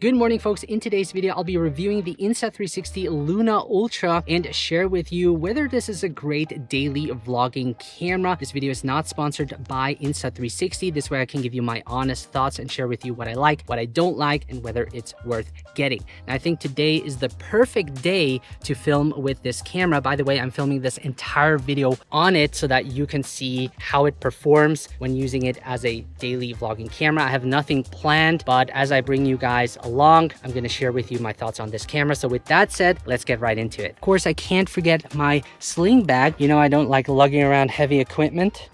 Good morning, folks. In today's video, I'll be reviewing the Insta360 Luna Ultra and share with you whether this is a great daily vlogging camera. This video is not sponsored by Insta360. This way I can give you my honest thoughts and share with you what I like, what I don't like, and whether it's worth getting. And I think today is the perfect day to film with this camera. By the way, I'm filming this entire video on it so that you can see how it performs when using it as a daily vlogging camera. I have nothing planned, but as I bring you guys along, I'm going to share with you my thoughts on this camera. So with that said, let's get right into it. Of course, I can't forget my sling bag. You know, I don't like lugging around heavy equipment.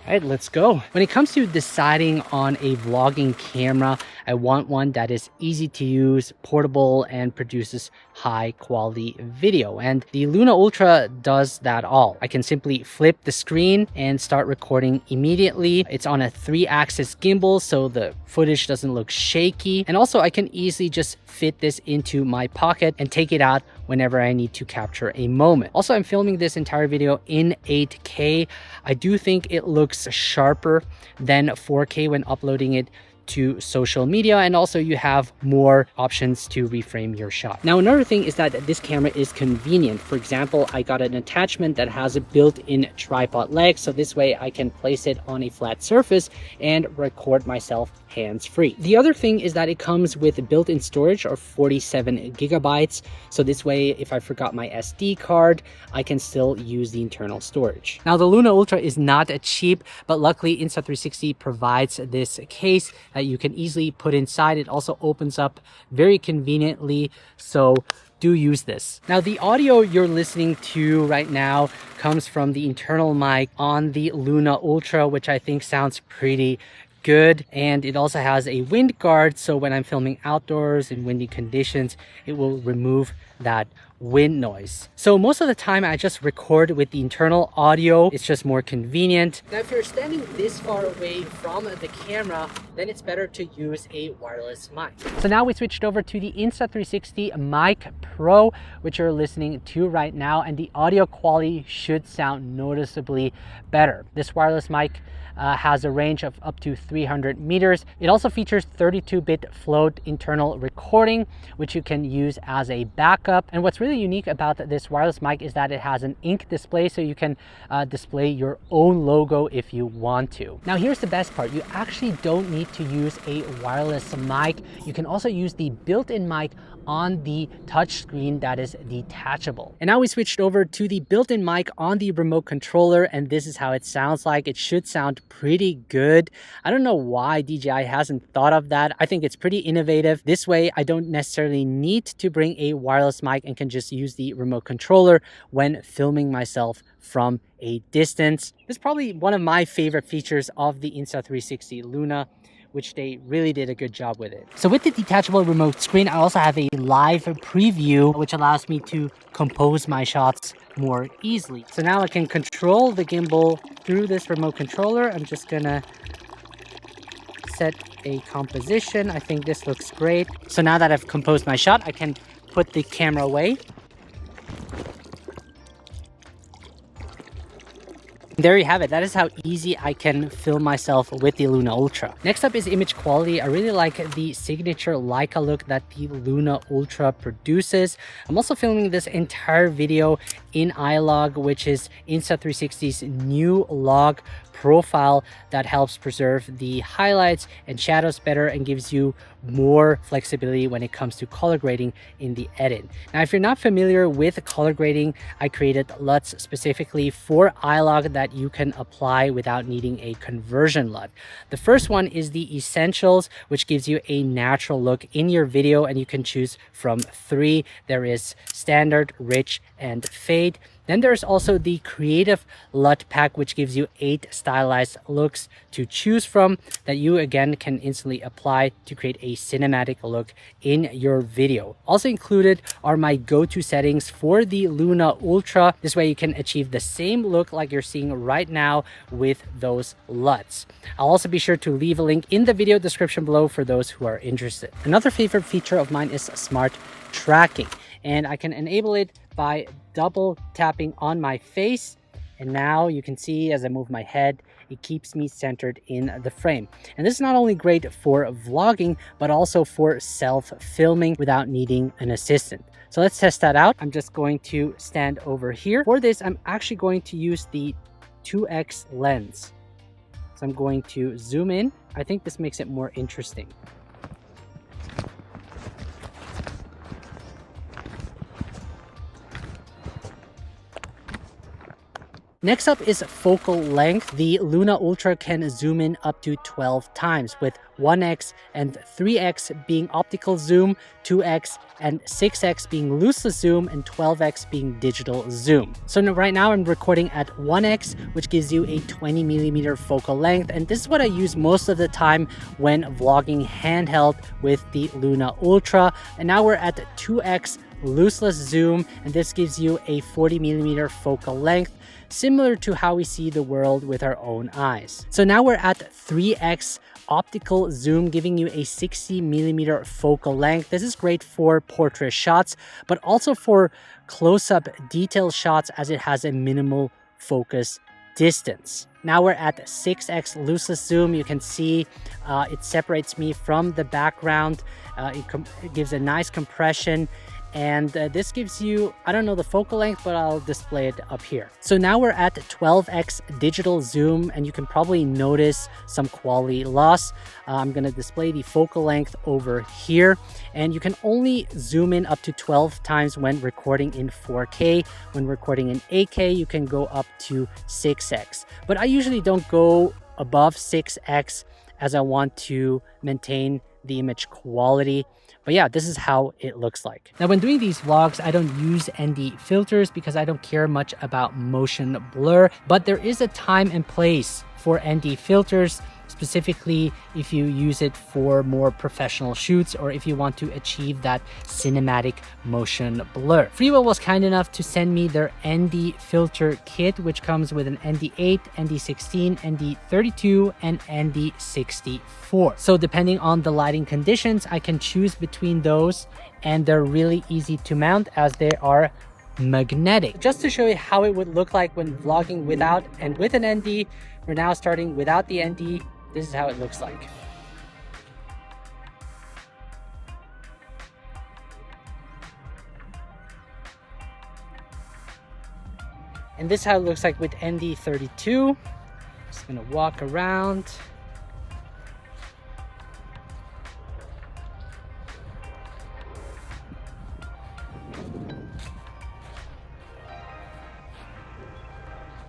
All right, let's go. When it comes to deciding on a vlogging camera, I want one that is easy to use, portable, and produces high quality video. And the Luna Ultra does that all. I can simply flip the screen and start recording immediately. It's on a 3-axis gimbal, so the footage doesn't look shaky. And also I can easily just fit this into my pocket and take it out whenever I need to capture a moment. Also, I'm filming this entire video in 8K. I do think it looks sharper than 4K when uploading it to social media, and also you have more options to reframe your shot. Now, another thing is that this camera is convenient. For example, I got an attachment that has a built-in tripod leg, so this way I can place it on a flat surface and record myself hands-free. The other thing is that it comes with built-in storage of 47 gigabytes. So this way, if I forgot my SD card, I can still use the internal storage. Now, the Luna Ultra is not cheap, but luckily Insta360 provides this case that you can easily put inside. It also opens up very conveniently, so do use this. Now, the audio you're listening to right now comes from the internal mic on the Luna Ultra, which I think sounds pretty good. And it also has a wind guard, so when I'm filming outdoors in windy conditions, it will remove that wind noise. So most of the time I just record with the internal audio. It's just more convenient. Now, if you're standing this far away from the camera, then it's better to use a wireless mic. So now we switched over to the Insta360 Mic Pro, which you're listening to right now, and the audio quality should sound noticeably better. This wireless mic has a range of up to 300 meters. It also features 32-bit float internal recording, which you can use as a backup. And what's really unique about this wireless mic is that it has an ink display, so you can display your own logo if you want to. Now, here's the best part. You actually don't need to use a wireless mic. You can also use the built-in mic on the touch screen that is detachable. And now we switched over to the built-in mic on the remote controller, and this is how it sounds like. It should sound pretty good. I don't know why DJI hasn't thought of that. I think it's pretty innovative. This way, I don't necessarily need to bring a wireless mic and can just use the remote controller when filming myself from a distance. This is probably one of my favorite features of the Insta360 Luna, which they really did a good job with it. So with the detachable remote screen, I also have a live preview, which allows me to compose my shots more easily. So now I can control the gimbal through this remote controller. I'm just gonna set a composition. I think this looks great. So now that I've composed my shot, I can put the camera away. There you have it. That is how easy I can film myself with the Luna Ultra. Next up is image quality. I really like the signature Leica look that the Luna Ultra produces. I'm also filming this entire video in iLog, which is Insta360's new log profile that helps preserve the highlights and shadows better and gives you more flexibility when it comes to color grading in the edit. Now, if you're not familiar with color grading, I created LUTs specifically for iLog that you can apply without needing a conversion LUT. The first one is the Essentials, which gives you a natural look in your video, and you can choose from 3. There is Standard, Rich, and Fade. Then there's also the Creative LUT pack, which gives you 8 stylized looks to choose from that you again can instantly apply to create a cinematic look in your video. Also included are my go-to settings for the Luna Ultra. This way you can achieve the same look like you're seeing right now with those LUTs. I'll also be sure to leave a link in the video description below for those who are interested. Another favorite feature of mine is smart tracking, and I can enable it by double tapping on my face, and now you can see as I move my head, it keeps me centered in the frame. And this is not only great for vlogging, but also for self-filming without needing an assistant. So let's test that out. I'm just going to stand over here. For this, I'm actually going to use the 2x lens. So I'm going to zoom in. I think this makes it more interesting. Next up is focal length. The Luna Ultra can zoom in up to 12 times, with 1x and 3x being optical zoom, 2x and 6x being lossless zoom, and 12x being digital zoom. So right now I'm recording at 1x, which gives you a 20mm focal length, and this is what I use most of the time when vlogging handheld with the Luna Ultra. And now we're at 2x lossless zoom, and this gives you a 40mm focal length, similar to how we see the world with our own eyes. So now we're at 3x optical zoom, giving you a 60mm focal length. This is great for portrait shots, but also for close-up detail shots, as it has a minimal focus distance. Now we're at 6x lossless zoom. You can see it separates me from the background. It gives a nice compression. And this gives you, I don't know the focal length, but I'll display it up here. So now we're at 12x digital zoom, and you can probably notice some quality loss. I'm going to display the focal length over here, and you can only zoom in up to 12 times when recording in 4K. When recording in 8K, you can go up to 6x. But I usually don't go above 6x, as I want to maintain the image quality. But yeah, this is how it looks like. Now, when doing these vlogs, I don't use ND filters because I don't care much about motion blur, but there is a time and place for ND filters, specifically if you use it for more professional shoots or if you want to achieve that cinematic motion blur. Freewell was kind enough to send me their ND filter kit, which comes with an ND8, ND16, ND32, and ND64. So depending on the lighting conditions, I can choose between those, and they're really easy to mount as they are magnetic. Just to show you how it would look like when vlogging without and with an ND, we're now starting without the ND. This is how it looks like. And this is how it looks like with ND32. Just gonna walk around.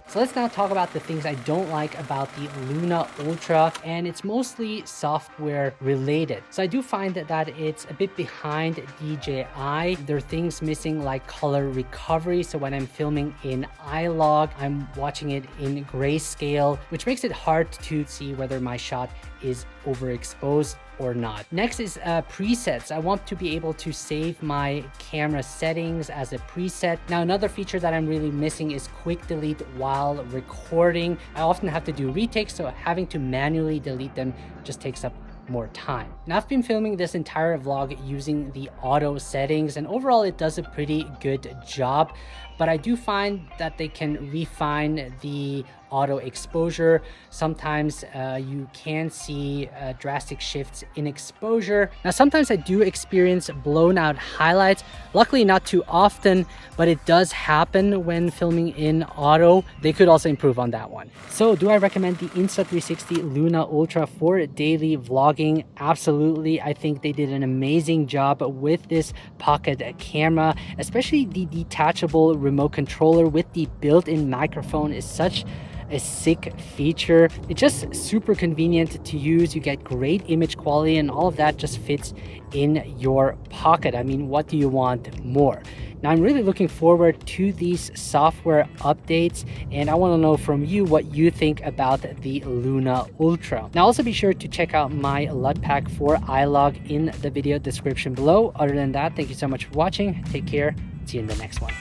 So let's now talk about the things I don't like about the Luna Ultra, and it's mostly software related. So I do find that it's a bit behind DJI. There are things missing like color recovery. So when I'm filming in iLog, I'm watching it in grayscale, which makes it hard to see whether my shot is overexposed or not. Next is presets. I want to be able to save my camera settings as a preset. Now, another feature that I'm really missing is quick delete while recording. I often have to do retakes, so having to manually delete them just takes up more time. Now, I've been filming this entire vlog using the auto settings, and overall it does a pretty good job, but I do find that they can refine the auto exposure. Sometimes you can see drastic shifts in exposure. Now, sometimes I do experience blown out highlights. Luckily, not too often, but it does happen when filming in auto. They could also improve on that one. So do I recommend the Insta360 Luna Ultra for daily vlogging? Absolutely. I think they did an amazing job with this pocket camera, especially the detachable remote controller with the built-in microphone is such a sick feature. It's just super convenient to use. You get great image quality, and all of that just fits in your pocket. I mean, what do you want more? Now, I'm really looking forward to these software updates, and I want to know from you what you think about the Luna Ultra. Now, also be sure to check out my LUT pack for iLog in the video description below. Other than that, thank you so much for watching. Take care. See you in the next one.